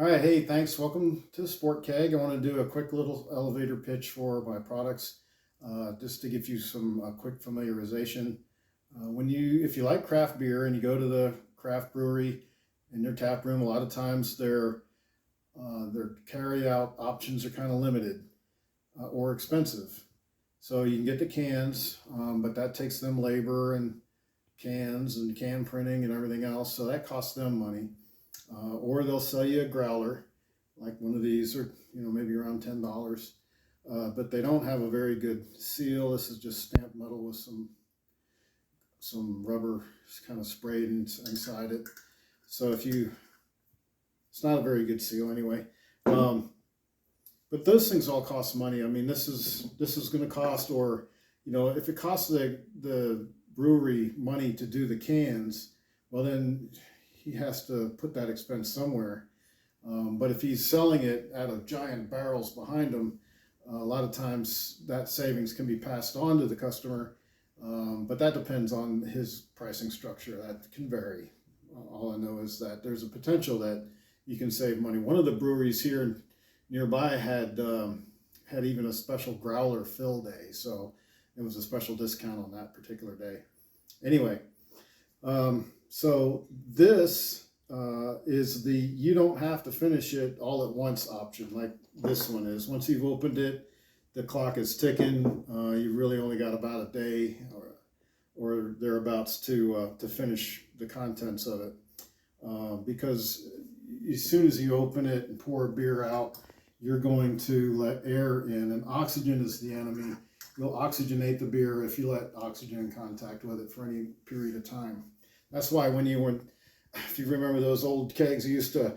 All right, hey, thanks. Welcome to Sportkeg. I want to do a quick little elevator pitch for my products, just to give you some quick familiarization. If you like craft beer and you go to the craft brewery in their tap room, a lot of times their carry-out options are kind of limited or expensive. So you can get the cans, but that takes them labor and cans and can printing and everything else, so that costs them money. Or they'll sell you a growler, like one of these, or maybe around $10. But they don't have a very good seal. This is just stamped metal with some rubber kind of sprayed inside it. So it's not a very good seal anyway. But those things all cost money. I mean, this is going to cost, or if it costs the brewery money to do the cans, well then he has to put that expense somewhere. But if he's selling it out of giant barrels behind him, a lot of times that savings can be passed on to the customer. But that depends on his pricing structure. That can vary. All I know is that there's a potential that you can save money. One of the breweries here nearby had even a special growler fill day, so it was a special discount on that particular day. Anyway, so this is you don't have to finish it all at once option like this one is. Once you've opened it, the clock is ticking. You really only got about a day or thereabouts to finish the contents of it. Because as soon as you open it and pour beer out, you're going to let air in, and oxygen is the enemy. You'll oxygenate the beer if you let oxygen in contact with it for any period of time. That's why if you remember those old kegs you used to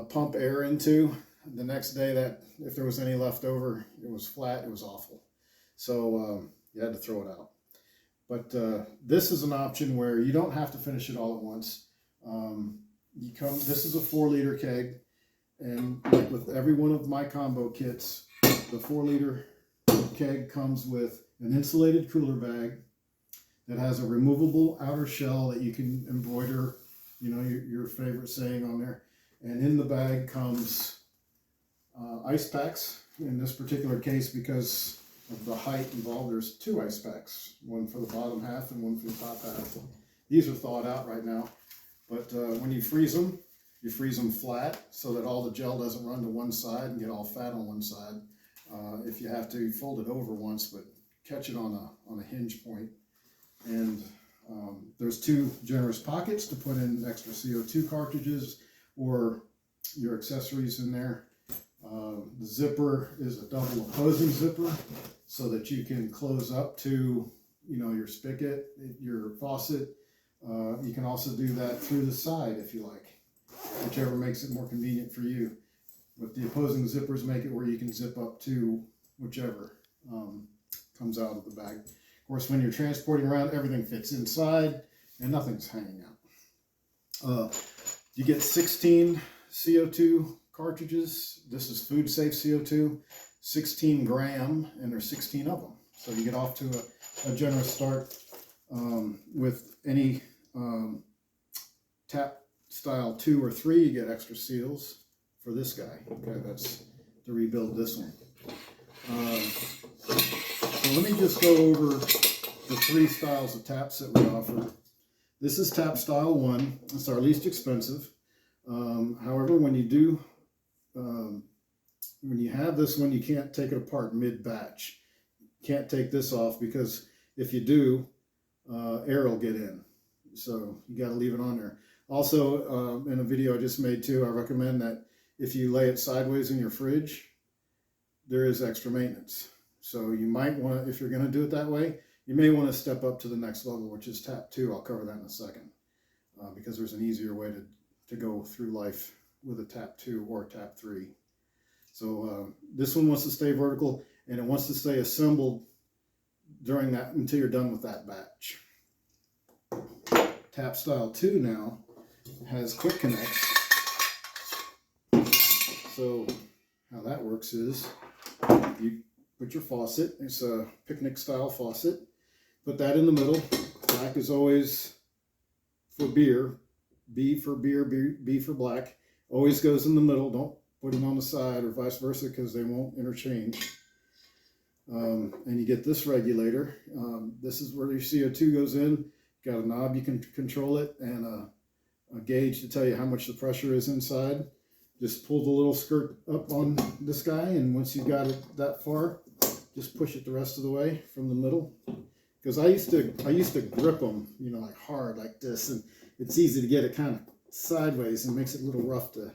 pump air into, the next day that if there was any left over, it was flat, it was awful. So you had to throw it out. But this is an option where you don't have to finish it all at once. This is a 4-liter keg, and like with every one of my combo kits, the 4-liter keg comes with an insulated cooler bag that has a removable outer shell that you can embroider, your favorite saying on there. And in the bag comes ice packs. In this particular case, because of the height involved, there's 2 ice packs, one for the bottom half and one for the top half. These are thawed out right now, but when you freeze them flat so that all the gel doesn't run to one side and get all fat on one side. If you have to, fold it over once, but catch it on a hinge point. And there's 2 generous pockets to put in extra CO2 cartridges or your accessories in there. The zipper is a double opposing zipper so that you can close up to your spigot, your faucet. You can also do that through the side if you like, whichever makes it more convenient for you. But the opposing zippers make it where you can zip up to whichever comes out of the bag. Of course, when you're transporting around, everything fits inside and nothing's hanging out. You get 16 CO2 cartridges. This is food safe CO2, 16 gram, and there's 16 of them. So you get off to a generous start. With any tap style 2 or 3, you get extra seals for this guy. Okay, that's to rebuild this one. So let me just go over the 3 styles of taps that we offer. This is tap style 1. It's our least expensive. However, when you have this one, you can't take it apart mid-batch. Can't take this off, because if you do, air will get in. So you got to leave it on there. Also, in a video I just made too, I recommend that if you lay it sideways in your fridge, there is extra maintenance. So you might want to, if you're going to do it that way, you may want to step up to the next level, which is tap 2. I'll cover that in a second, because there's an easier way to go through life with a tap 2 or tap 3. So this one wants to stay vertical, and it wants to stay assembled during that until you're done with that batch. Tap style 2 now has quick connects. So how that works is you put your faucet, it's a picnic style faucet, put that in the middle. Black is always for beer, B for beer, B for black. always goes in the middle. Don't put them on the side or vice versa because they won't interchange. And you get this regulator. This is where your CO2 goes in. Got a knob, you can control it, and a gauge to tell you how much the pressure is inside. Just pull the little skirt up on this guy, and once you've got it that far, just push it the rest of the way from the middle. Because I used to grip them, you know, like hard like this, and it's easy to get it kind of sideways and makes it a little rough to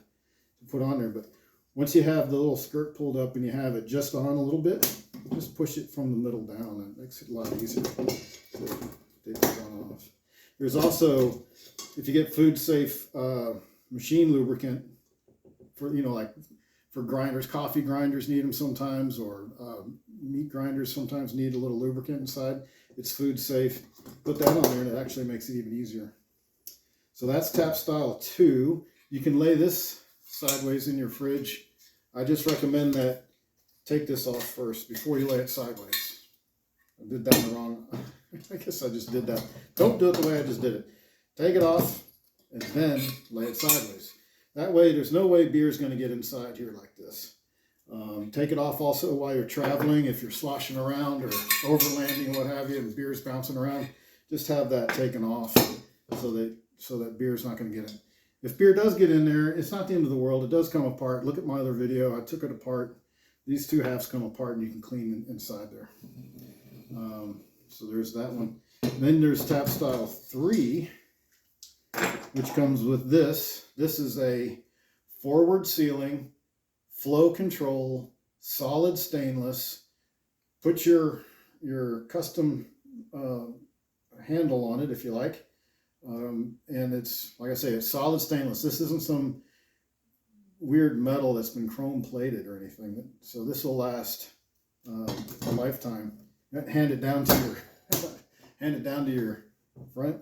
put on there. But once you have the little skirt pulled up and you have it just on a little bit, just push it from the middle down, and it makes it a lot easier to take this on off. There's also, if you get food safe machine lubricant for, you know, like for grinders, coffee grinders need them sometimes, or meat grinders sometimes need a little lubricant inside. It's food safe. Put that on there and it actually makes it even easier. So that's tap style 2. You can lay this sideways in your fridge. I just recommend that take this off first before you lay it sideways. I did that in the wrong. I guess I just did that. Don't do it the way I just did it. Take it off and then lay it sideways. That way, there's no way beer is going to get inside here like this. Take it off also while you're traveling. If you're sloshing around or overlanding, what have you, and beer's bouncing around, just have that taken off so that beer's not going to get in. If beer does get in there, it's not the end of the world. It does come apart. Look at my other video. I took it apart. These two halves come apart, and you can clean inside there. So there's that one. And then there's tap style 3, which comes with this. This is a forward sealing, flow control, solid stainless. Put your custom handle on it if you like. And it's, like I say, it's solid stainless. This isn't some weird metal that's been chrome plated or anything. So this will last a lifetime. Hand it down to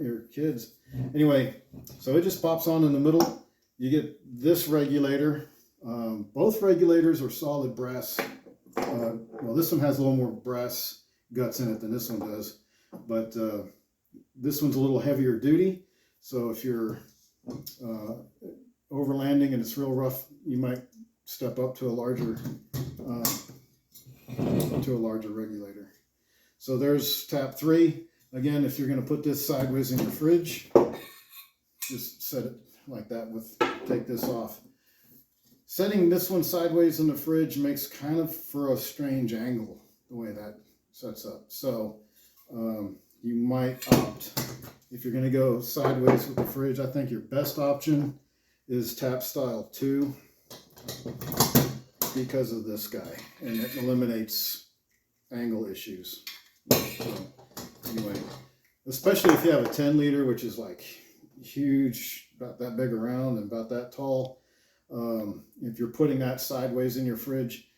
your kids. Anyway, so it just pops on in the middle. You get this regulator. Both regulators are solid brass. Well, this one has a little more brass guts in it than this one does, but this one's a little heavier duty. So if you're overlanding and it's real rough, you might step up to a larger regulator. So there's tap 3. Again, if you're going to put this sideways in your fridge, just set it like that take this off. Setting this one sideways in the fridge makes kind of for a strange angle, the way that sets up. So you might opt, if you're going to go sideways with the fridge, I think your best option is tap style 2 because of this guy, and it eliminates angle issues. So, anyway, especially if you have a 10 liter, which is like huge, about that big around and about that tall. If you're putting that sideways in your fridge,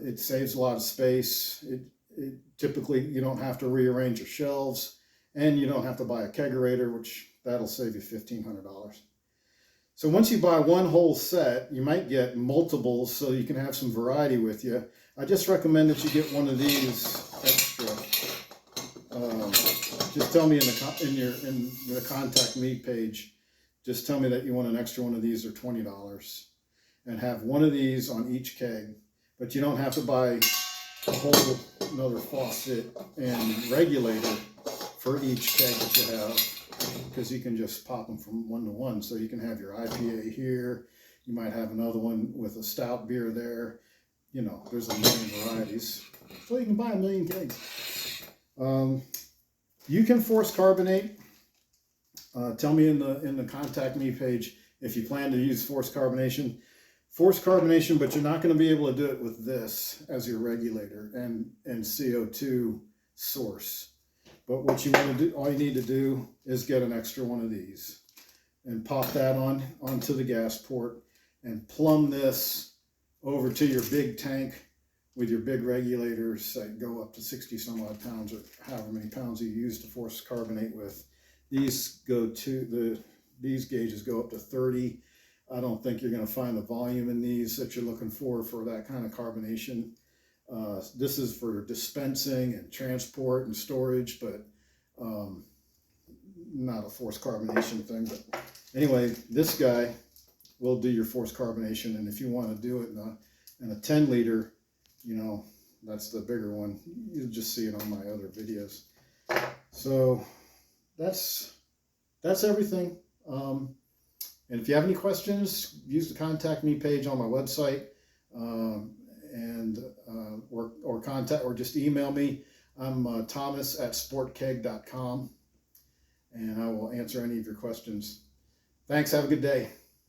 it saves a lot of space. Typically, you don't have to rearrange your shelves, and you don't have to buy a kegerator, which that'll save you $1,500. So once you buy one whole set, you might get multiples so you can have some variety with you. I just recommend that you get one of these extra. Just tell me in the contact me page, just tell me that you want an extra one of these, or $20, and have one of these on each keg. But you don't have to buy a whole another faucet and regulator for each keg that you have, because you can just pop them from one to one. So you can have your IPA here, you might have another one with a stout beer there. You know, there's a million varieties, so you can buy a million kegs. You can force carbonate. Tell me in the contact me page if you plan to use force carbonation, but you're not going to be able to do it with this as your regulator and CO2 source. But what you want to do, all you need to do is get an extra one of these and pop that onto the gas port and plumb this over to your big tank with your big regulators that go up to 60 some odd pounds, or however many pounds you use to force carbonate with. These gauges go up to 30. I don't think you're going to find the volume in these that you're looking for that kind of carbonation. This is for dispensing and transport and storage, but not a forced carbonation thing. But anyway, this guy will do your forced carbonation. And if you want to do it in a 10 liter, that's the bigger one. You'll just see it on my other videos. So that's everything. And if you have any questions, use the contact me page on my website, or just email me. I'm Thomas@sportkeg.com, and I will answer any of your questions. Thanks. Have a good day.